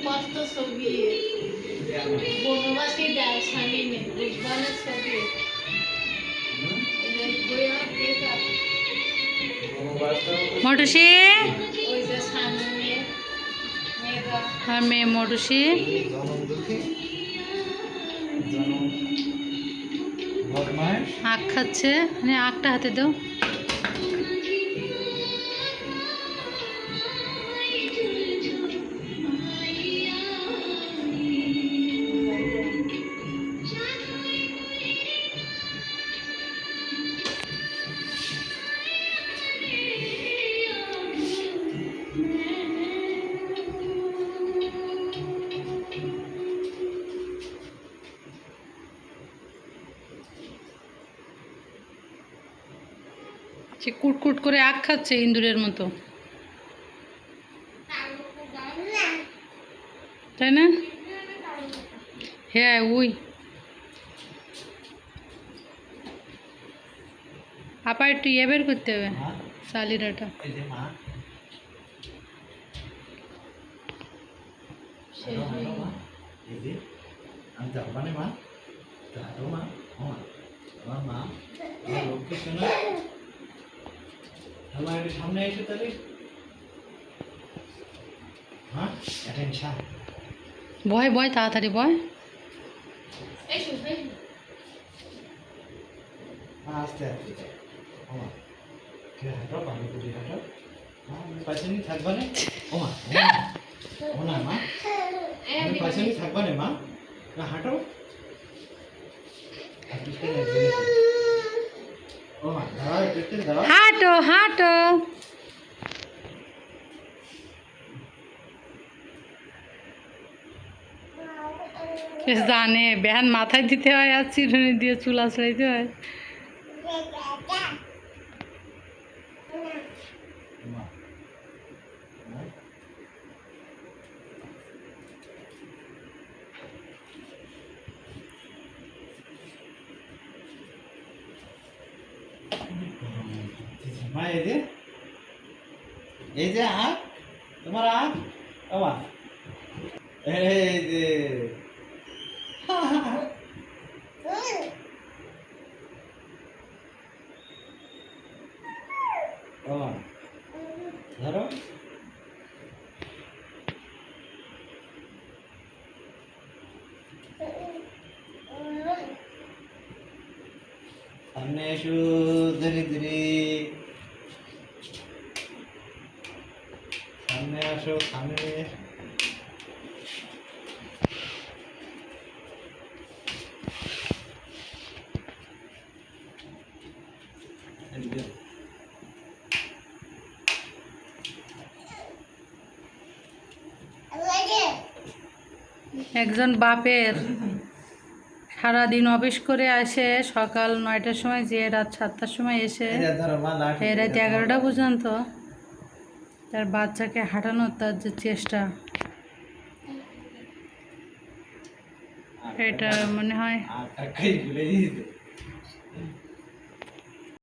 কষ্ট ছবি বনবাসী দেয় স্বামী নেই বুঝবানের ছবি মটুসি ওই যে স্বামী আর মেয়ে মটুসি আখ খাচ্ছে আখটা হাতে দাও। সে কুটকুট করে আখ খাচ্ছে ইঁদুরের মতো, তাই না? হ্যাঁ ওই আপা একটু ইয়ে বের করতে হবে সালিরাটা। সামনে এসে তাহলে বয় বয় তাড়াতাড়ি বয়। আস্তে আস্তে হাঁটো পানি পুরি হাঁটো পাশে থাকবা না ওমা ও না মা পাশে থাকবা না মা হাঁটো হাঁটো হাঁটো। জানে ব্যান মাথায় দিতে হয় আর চিরুনি দিয়ে চুল আঁচড়াইতে হয়। মা এই যে আখ তোমার আখ ওমা এই যে ওমা ধরো সামনে এসো ধীরে ধীরে সামনে আসো সামনে একজন বাপের সারাদিন অফিস করে আসে সকাল 9টার সময়, যে রাত 7টার সময় এসে রাত 11টা পর্যন্ত তার বাচ্চাকে হাঁটানোর তার যে চেষ্টা, এটা মনে হয়